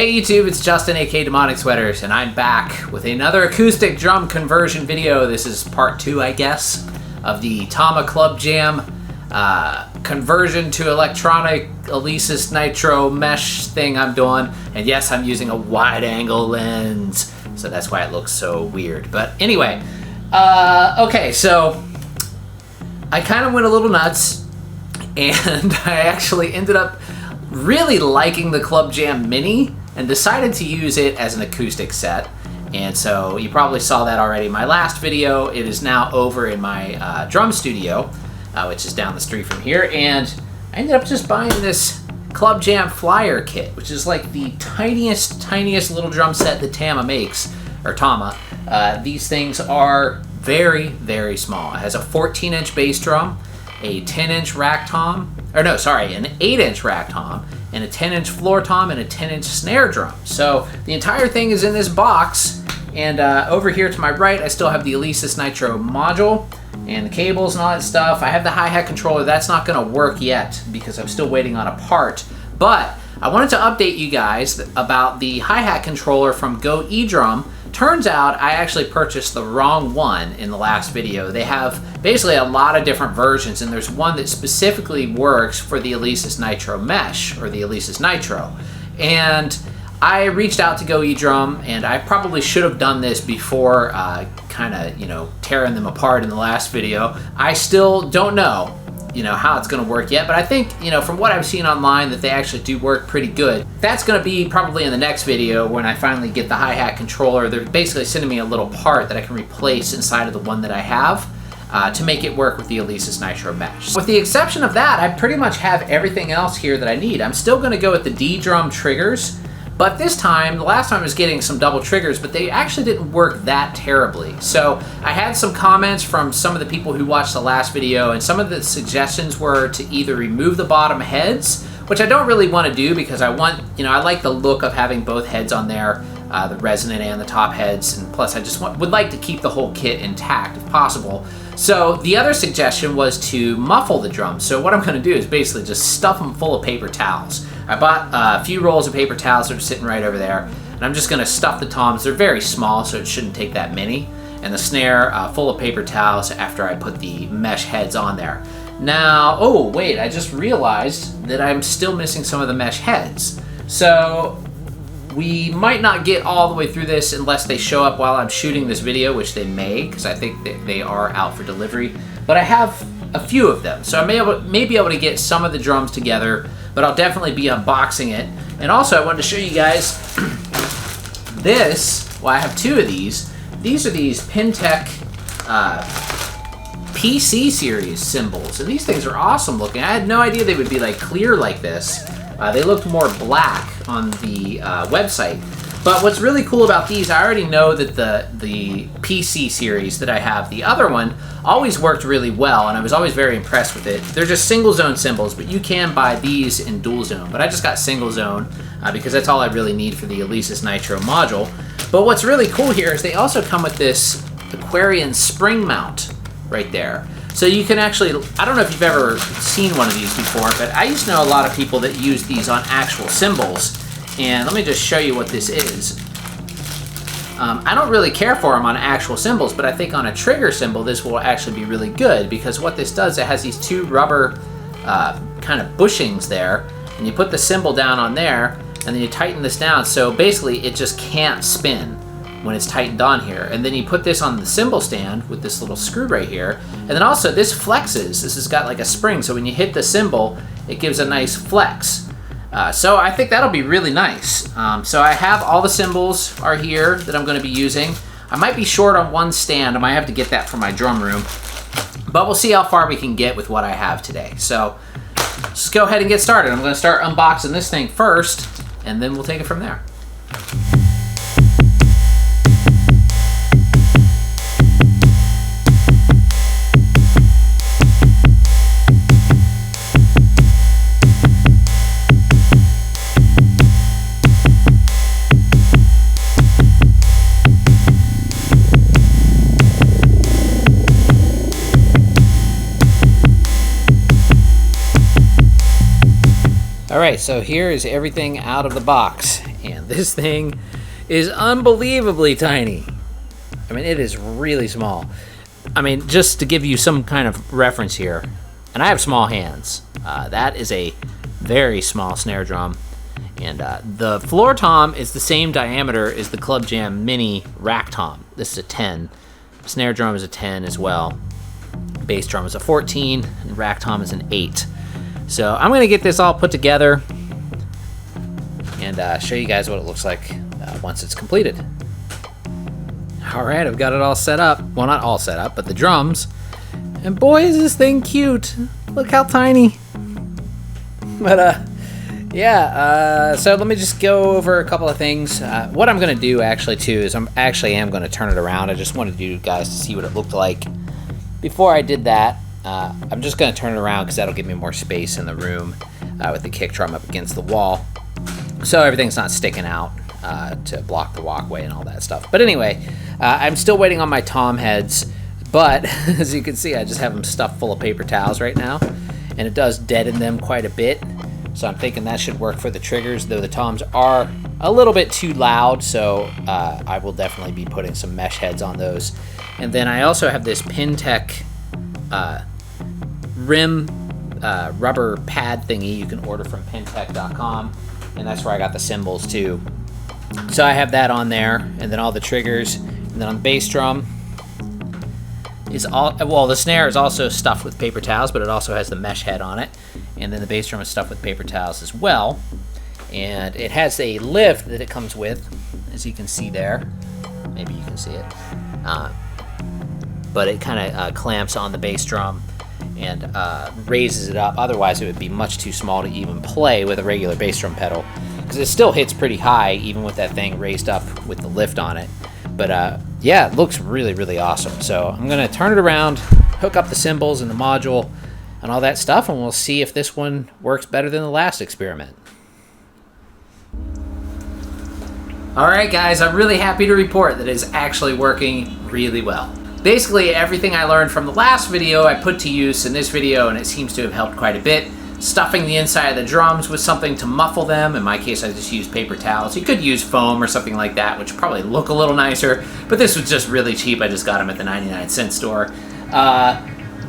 Hey YouTube, it's Justin aka Demonic Sweaters, and I'm back with another acoustic drum conversion video. This is part 2, I guess, of the Tama Club Jam conversion to electronic Alesis Nitro mesh thing I'm doing. And yes, I'm using a wide angle lens, so that's why it looks so weird. But anyway, okay, so I kind of went a little nuts, and I actually ended up really liking the Club Jam Mini and decided to use it as an acoustic set. And so you probably saw that already in my last video. It is now over in my drum studio, which is down the street from here. And I ended up just buying this Club Jam Flyer kit, which is like the tiniest little drum set that Tama makes, or Tama. These things are very small. It has a 14-inch bass drum, a 10-inch rack tom, or no, sorry, an 8-inch rack tom, and a 10-inch floor tom, and a 10-inch snare drum. So the entire thing is in this box, and over here to my right, I still have the Alesis Nitro module, and the cables and all that stuff. I have the hi-hat controller. That's not gonna work yet, because I'm still waiting on a part, but I wanted to update you guys about the hi-hat controller from Go ddrum. Turns out I actually purchased the wrong one in the last video. They have basically a lot of different versions, and there's one that specifically works for the Alesis Nitro Mesh, or the Alesis Nitro. And I reached out to Go ddrum, and I probably should have done this before kind of, tearing them apart in the last video. I still don't know, how it's going to work yet, but I think, from what I've seen online, that they actually do work pretty good. That's going to be probably in the next video when I finally get the hi-hat controller. They're basically sending me a little part that I can replace inside of the one that I have to make it work with the Alesis Nitro Mesh. With the exception of that, I pretty much have everything else here that I need. I'm still going to go with the ddrum triggers, but this time, the last time I was getting some double triggers, but they actually didn't work that terribly. So I had some comments from some of the people who watched the last video, and some of the suggestions were to either remove the bottom heads, which I don't really want to do because I want, I like the look of having both heads on there, the resonant and the top heads, and plus I just would like to keep the whole kit intact if possible. So the other suggestion was to muffle the drums. So what I'm going to do is basically just stuff them full of paper towels. I bought a few rolls of paper towels that are sitting right over there, and I'm just going to stuff the toms. They're very small, so it shouldn't take that many, and the snare full of paper towels after I put the mesh heads on there. Now, oh wait, I just realized that I'm still missing some of the mesh heads. So we might not get all the way through this unless they show up while I'm shooting this video, which they may, because I think that they are out for delivery. But I have a few of them, so I may be able to get some of the drums together, but I'll definitely be unboxing it. And also, I wanted to show you guys this. Well, I have two of these. These are these Pintech PC series cymbals, and these things are awesome looking. I had no idea they would be like clear like this. They looked more black on the website. But what's really cool about these, I already know that the PC series that I have, the other one, always worked really well, and I was always very impressed with it. They're just single zone cymbals, but you can buy these in dual zone. But I just got single zone because that's all I really need for the Alesis Nitro module. But what's really cool here is they also come with this Aquarian spring mount right there. So you can actually, I don't know if you've ever seen one of these before, but I used to know a lot of people that use these on actual cymbals. And let me just show you what this is. I don't really care for them on actual cymbals, but I think on a trigger cymbal, this will actually be really good, because what this does, it has these two rubber kind of bushings there, and you put the cymbal down on there, and then you tighten this down, so basically it just can't spin when it's tightened on here. And then you put this on the cymbal stand with this little screw right here, and then also this flexes. This has got like a spring, so when you hit the cymbal, it gives a nice flex. So I think that'll be really nice. So I have all the cymbals are here that I'm going to be using. I might be short on one stand. I might have to get that from my drum room, but we'll see how far we can get with what I have today. So let's go ahead and get started. I'm going to start unboxing this thing first, and then we'll take it from there. Alright, so here is everything out of the box, and this thing is unbelievably tiny. I mean, it is really small. I mean, just to give you some kind of reference here, and I have small hands, that is a very small snare drum, and the floor tom is the same diameter as the Club Jam Mini rack tom. This is a 10. Snare drum is a 10 as well. Bass drum is a 14, and rack tom is an 8. So I'm going to get this all put together and show you guys what it looks like once it's completed. All right, I've got it all set up. Well, not all set up, but the drums. And boy, is this thing cute. Look how tiny. But yeah, so let me just go over a couple of things. What I'm going to do actually too is I'm going to turn it around. I just wanted you guys to see what it looked like. Before I did that, I'm just going to turn it around because that'll give me more space in the room with the kick drum up against the wall. So everything's not sticking out to block the walkway and all that stuff. But anyway, I'm still waiting on my tom heads, but as you can see, I just have them stuffed full of paper towels right now, and it does deaden them quite a bit. So I'm thinking that should work for the triggers, though the toms are a little bit too loud, so I will definitely be putting some mesh heads on those. And then I also have this Pintech rim rubber pad thingy you can order from pintech.com, and that's where I got the cymbals too. So I have that on there, and then all the triggers, and then on the bass drum is all, well, the snare is also stuffed with paper towels, but it also has the mesh head on it, and then the bass drum is stuffed with paper towels as well, and it has a lift that it comes with, as you can see there. Maybe you can see it, but it kind of clamps on the bass drum and raises it up. Otherwise, it would be much too small to even play with a regular bass drum pedal, because it still hits pretty high even with that thing raised up with the lift on it. But yeah, it looks really, really awesome. So I'm gonna turn it around, hook up the cymbals and the module and all that stuff, and we'll see if this one works better than the last experiment. All right, guys, I'm really happy to report that it's actually working really well. Basically, everything I learned from the last video I put to use in this video, and it seems to have helped quite a bit. Stuffing the inside of the drums with something to muffle them. In my case, I just used paper towels. You could use foam or something like that, which would probably look a little nicer, but this was just really cheap. I just got them at the 99-cent store.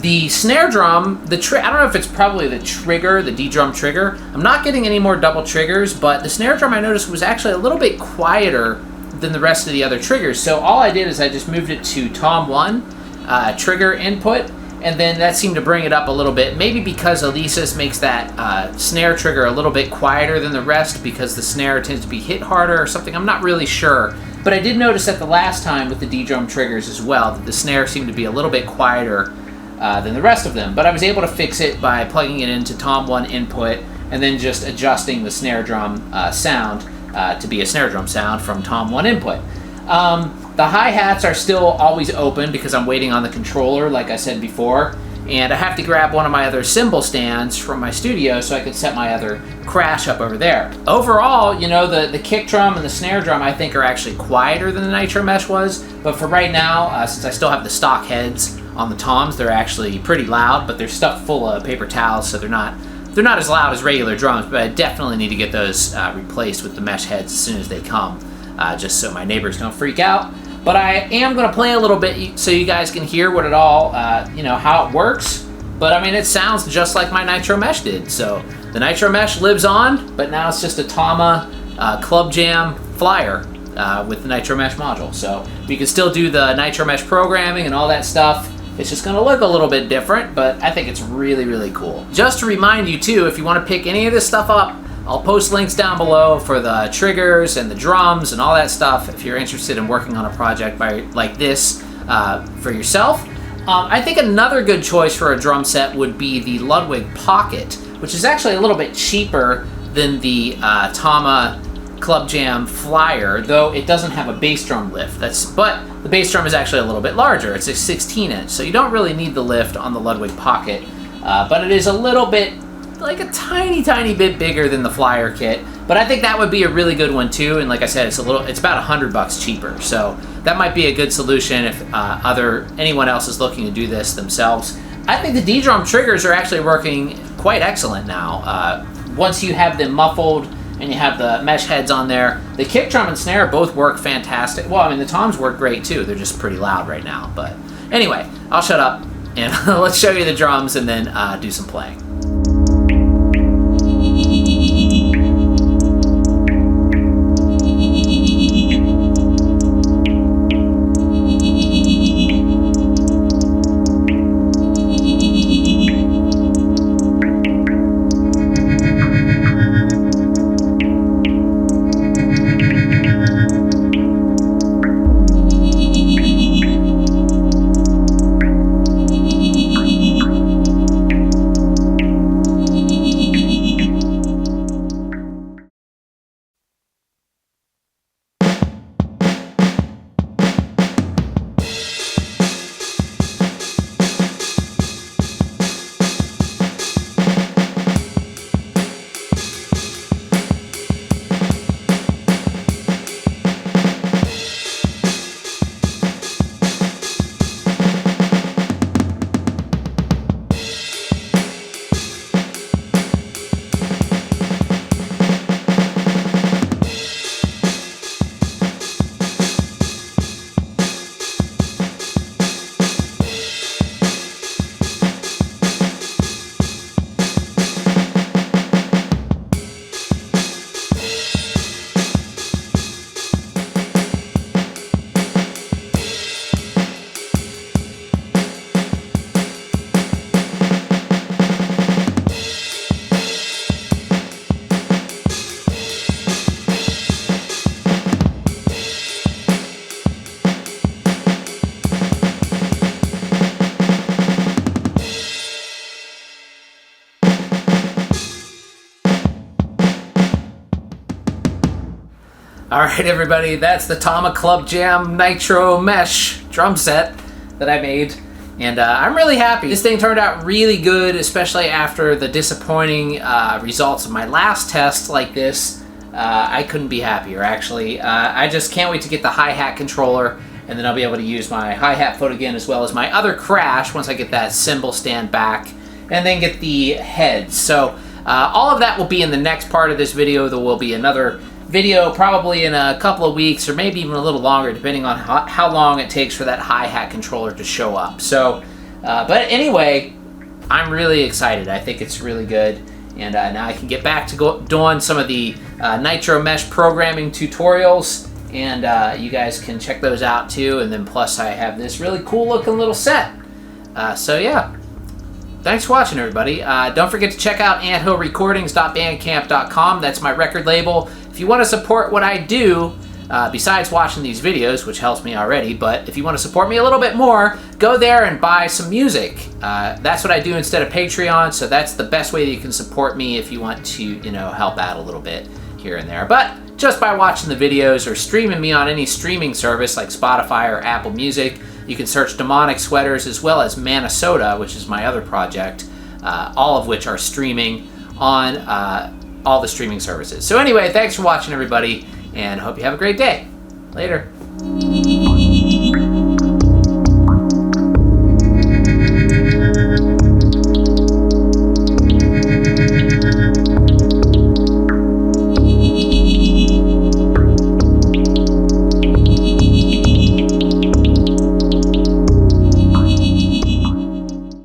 The snare drum, I don't know if it's probably the trigger, the ddrum trigger. I'm not getting any more double triggers, but the snare drum I noticed was actually a little bit quieter than the rest of the other triggers. So all I did is I just moved it to Tom 1 trigger input, and then that seemed to bring it up a little bit. Maybe because Alesis makes that snare trigger a little bit quieter than the rest because the snare tends to be hit harder or something. I'm not really sure. But I did notice that the last time with the ddrum triggers as well, that the snare seemed to be a little bit quieter than the rest of them. But I was able to fix it by plugging it into Tom 1 input and then just adjusting the snare drum sound to be a snare drum sound from Tom 1 input. The hi-hats are still always open because I'm waiting on the controller, like I said before, and I have to grab one of my other cymbal stands from my studio so I can set my other crash up over there. Overall, you know, the kick drum and the snare drum I think are actually quieter than the Nitro Mesh was, but for right now, since I still have the stock heads on the toms, they're actually pretty loud, but they're stuffed full of paper towels, so they're not as loud as regular drums, but I definitely need to get those replaced with the mesh heads as soon as they come, just so my neighbors don't freak out. But I am going to play a little bit so you guys can hear what it all, how it works. But I mean, it sounds just like my Nitro Mesh did. So the Nitro Mesh lives on, but now it's just a Tama Club Jam flyer with the Nitro Mesh module. So we can still do the Nitro Mesh programming and all that stuff. It's just going to look a little bit different, but I think it's really, really cool. Just to remind you too, if you want to pick any of this stuff up, I'll post links down below for the triggers and the drums and all that stuff if you're interested in working on a project like this for yourself. I think another good choice for a drum set would be the Ludwig Pocket, which is actually a little bit cheaper than the Tama Club Jam Flyer, though it doesn't have a bass drum lift. But the bass drum is actually a little bit larger. It's a 16-inch, so you don't really need the lift on the Ludwig Pocket, but it is a little bit, like a tiny, tiny bit bigger than the Flyer kit. But I think that would be a really good one too. And like I said, it's about $100 cheaper. So that might be a good solution if anyone else is looking to do this themselves. I think the ddrum triggers are actually working quite excellent now. Once you have them muffled and you have the mesh heads on there. The kick drum and snare both work fantastic. Well, I mean, the toms work great too. They're just pretty loud right now. But anyway, I'll shut up and let's show you the drums and then do some playing. Alright everybody, that's the Tama Club Jam Nitro Mesh drum set that I made, and I'm really happy. This thing turned out really good, especially after the disappointing results of my last test like this. I couldn't be happier, actually. I just can't wait to get the hi-hat controller, and then I'll be able to use my hi-hat foot again as well as my other crash once I get that cymbal stand back, and then get the heads. So all of that will be in the next part of this video. There will be another video probably in a couple of weeks or maybe even a little longer, depending on how long it takes for that hi-hat controller to show up. So but anyway, I'm really excited. I think it's really good, and now I can get back to doing some of the Nitro Mesh programming tutorials, and you guys can check those out too. And then plus I have this really cool looking little set. So yeah, thanks for watching everybody. Don't forget to check out anthillrecordings.bandcamp.com. That's my record label. If you want to support what I do, besides watching these videos, which helps me already, but if you want to support me a little bit more, go there and buy some music. That's what I do instead of Patreon, so that's the best way that you can support me if you want to, you know, help out a little bit here and there. But just by watching the videos or streaming me on any streaming service like Spotify or Apple Music, you can search Demonic Sweaters as well as Minnesota, which is my other project, all of which are streaming on all the streaming services. So anyway, thanks for watching everybody, and hope you have a great day. Later.